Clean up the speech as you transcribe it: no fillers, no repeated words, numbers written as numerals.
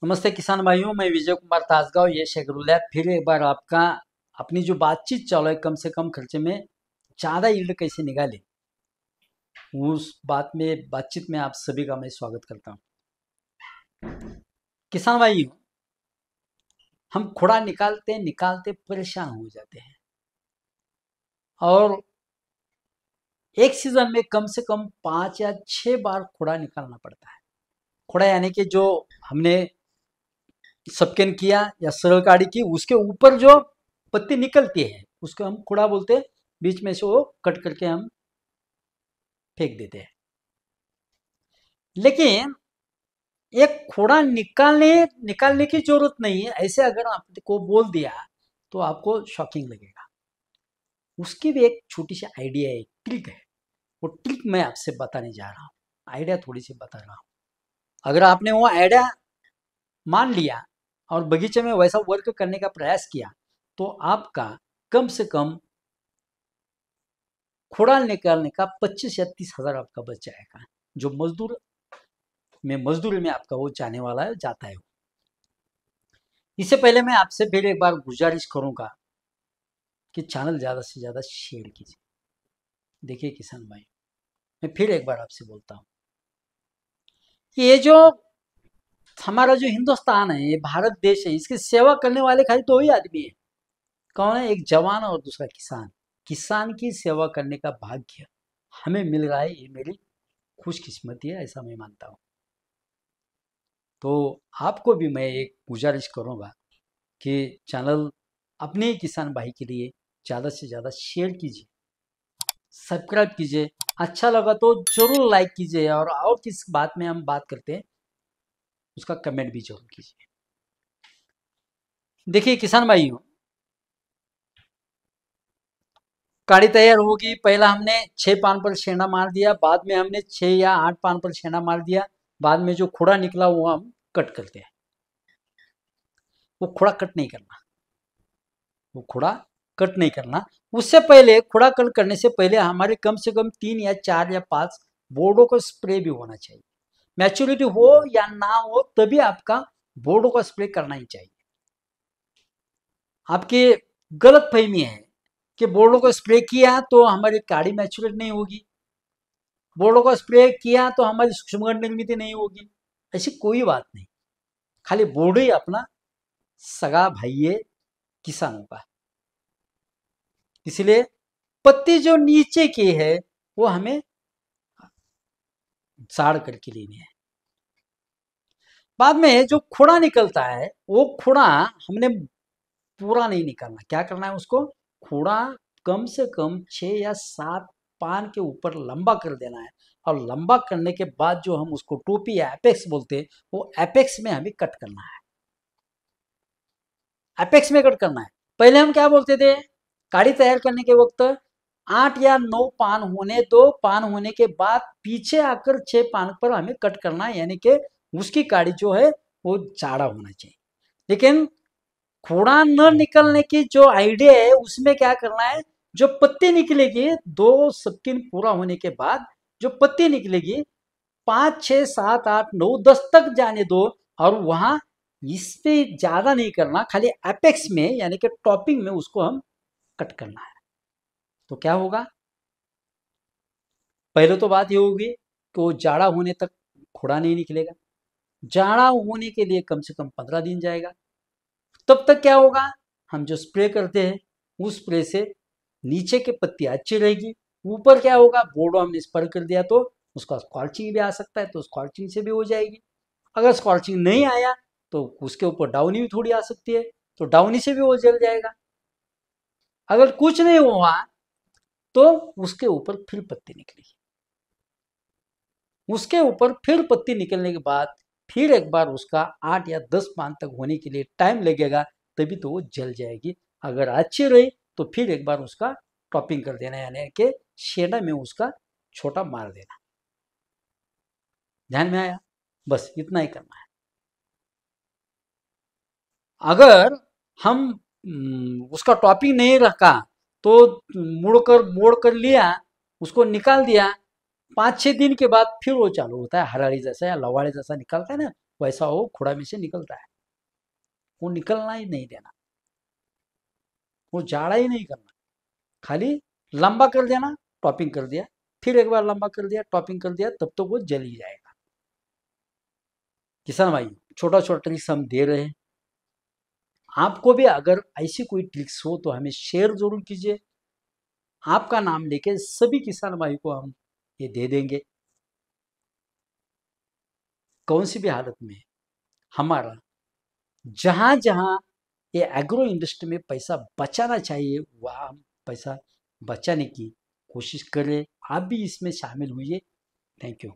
नमस्ते किसान भाइयों, मैं विजय कुमार तासगांव ये शेखरुल्ला फिर एक बार आपका अपनी जो बातचीत चालू है कम से कम खर्चे में ज़्यादा यील्ड कैसे निकाले उस बातचीत में आप सभी का मैं स्वागत करता हूँ। किसान भाइयों, हम खुड़ा निकालते निकालते परेशान हो जाते हैं और एक सीजन में कम से कम 5 या 6 बार खुड़ा निकालना पड़ता है। खुड़ा यानी कि जो हमने सबकेन किया या सरल काड़ी की, उसके ऊपर जो पत्ती निकलती है उसको हम खुड़ा बोलते हैं। बीच में से वो कट करके हम फेंक देते हैं। लेकिन एक खुड़ा निकालने की जरूरत नहीं है। ऐसे अगर आपको बोल दिया तो आपको शॉकिंग लगेगा। उसकी भी एक छोटी सी आइडिया है, ट्रिक है। वो ट्रिक मैं आपसे बताने जा रहा हूँ, आइडिया थोड़ी सी बता रहा हूँ। अगर आपने वो आइडिया मान लिया और बगीचे में वैसा वर्क करने का प्रयास किया तो आपका कम से कम खुड़ा निकालने का 25 या 30 हजार आपका बच जाएगा। जो मजदूरी में आपका वो जाने वाला है, जाता है। इससे पहले मैं आपसे फिर एक बार गुजारिश करूंगा कि चैनल ज़्यादा से ज़्यादा शेयर कीजिए। देखिए किसान भाई, मैं फिर एक बार आपसे बोलता हूँ, ये जो हमारा जो हिंदुस्तान है, ये भारत देश है, इसकी सेवा करने वाले खाली 2 ही आदमी है। कौन है? एक जवान और दूसरा किसान। किसान की सेवा करने का भाग्य हमें मिल रहा है, ये मेरी खुशकिस्मती है, ऐसा मैं मानता हूँ। तो आपको भी मैं एक गुजारिश करूँगा कि चैनल अपने किसान भाई के लिए ज़्यादा से ज़्यादा शेयर कीजिए, सब्सक्राइब कीजिए। अच्छा लगा तो जरूर लाइक कीजिए और किस बात में हम बात करते हैं उसका कमेंट भी जरूर कीजिए। देखिए किसान भाइयों, काड़ी तैयार होगी। पहला हमने 6 पान पर छेना मार दिया, बाद में हमने 6 या 8 पान पर छेना मार दिया। बाद में जो खुड़ा निकला वो हम कट करते हैं। वो खुड़ा कट नहीं करना, वो खुड़ा कट नहीं करना। उससे पहले खुड़ा कट करने से पहले हमारे कम से कम 3 या 4 या 5 बोर्डों का स्प्रे भी होना चाहिए। मैच्योरिटी हो या ना हो तभी आपका बोर्डों का स्प्रे करना ही चाहिए। आपकी गलत फहमी है कि बोर्डों को स्प्रे किया तो हमारी काड़ी मैच्योरेट नहीं होगी, बोर्डों को स्प्रे किया तो हमारी सूक्ष्म निर्मित नहीं होगी। ऐसी कोई बात नहीं। खाली बोर्ड ही अपना सगा भाई है किसानों का। इसलिए पत्ती जो नीचे की है वो हमें साड़ करके लेनी है। बाद में जो खुड़ा निकलता है वो खुड़ा हमने पूरा नहीं निकालना। क्या करना है? उसको खुड़ा कम से कम 6 या 7 पान के ऊपर लंबा कर देना है। और लंबा करने के बाद जो हम उसको टोपी या एपेक्स बोलते हैं, वो एपेक्स में हमें कट करना है। एपेक्स में कट करना है। पहले हम क्या बोलते थे? काड़ी तैयार करने के वक्त 8 या 9 पान होने दो, पान होने के बाद पीछे आकर 6 पान पर हमें कट करना है, यानी कि उसकी काड़ी जो है वो जाड़ा होना चाहिए। लेकिन खुड़ा न निकलने की जो आइडिया है उसमें क्या करना है? जो पत्ती निकलेगी 2 सबकिन पूरा होने के बाद जो पत्ती निकलेगी 5, 6, 7, 8, 9, 10 तक जाने दो। और वहां इससे ज्यादा नहीं करना, खाली एपेक्स में यानी कि टॉपिंग में उसको हम कट करना है। तो क्या होगा? पहले तो बात ये होगी कि वो जाड़ा होने तक खुड़ा नहीं निकलेगा। जाड़ा होने के लिए कम से कम 15 दिन जाएगा। तब तक क्या होगा? हम जो स्प्रे करते हैं उस स्प्रे से नीचे की पत्ती अच्छी रहेगी। ऊपर क्या होगा? बोर्डो हमने स्प्रे कर दिया तो उसका स्कॉर्चिंग भी आ सकता है, तो स्कॉर्चिंग से भी हो जाएगी। अगर स्कॉर्चिंग नहीं आया तो उसके ऊपर डाउनी भी थोड़ी आ सकती है, तो डाउनी से भी वो जल जाएगा। अगर कुछ नहीं हुआ तो उसके ऊपर फिर पत्ती निकलेगी। उसके ऊपर फिर पत्ती निकलने के बाद फिर एक बार उसका 8 या 10 पान तक होने के लिए टाइम लगेगा, तभी तो वो जल जाएगी। अगर अच्छी रही तो फिर एक बार उसका टॉपिंग कर देना, यानी कि शेडा में उसका छोटा मार देना। ध्यान में आया? बस इतना ही करना है। अगर हम उसका टॉपिंग नहीं रखा तो मोड़ कर लिया, उसको निकाल दिया, 5-6 दिन के बाद फिर वो चालू होता है, हराड़ी जैसा या लवाड़े जैसा निकलता है ना, वैसा वो खुड़ा में से निकलता है। वो निकलना ही नहीं देना, वो जाड़ा ही नहीं करना, खाली लंबा कर देना, टॉपिंग कर दिया, फिर एक बार लंबा कर दिया, टॉपिंग कर दिया, तब तो वो जल ही जाएगा। किसान भाई, छोटा छोटा ट्रिक्स हम दे रहे हैं। आपको भी अगर ऐसी कोई ट्रिक्स हो तो हमें शेयर जरूर कीजिए। आपका नाम लेके सभी किसान भाई को हम ये दे देंगे। कौन सी भी हालत में हमारा जहां जहां ये एग्रो इंडस्ट्री में पैसा बचाना चाहिए वह हम पैसा बचाने की कोशिश करें। आप भी इसमें शामिल हुई। Thank you.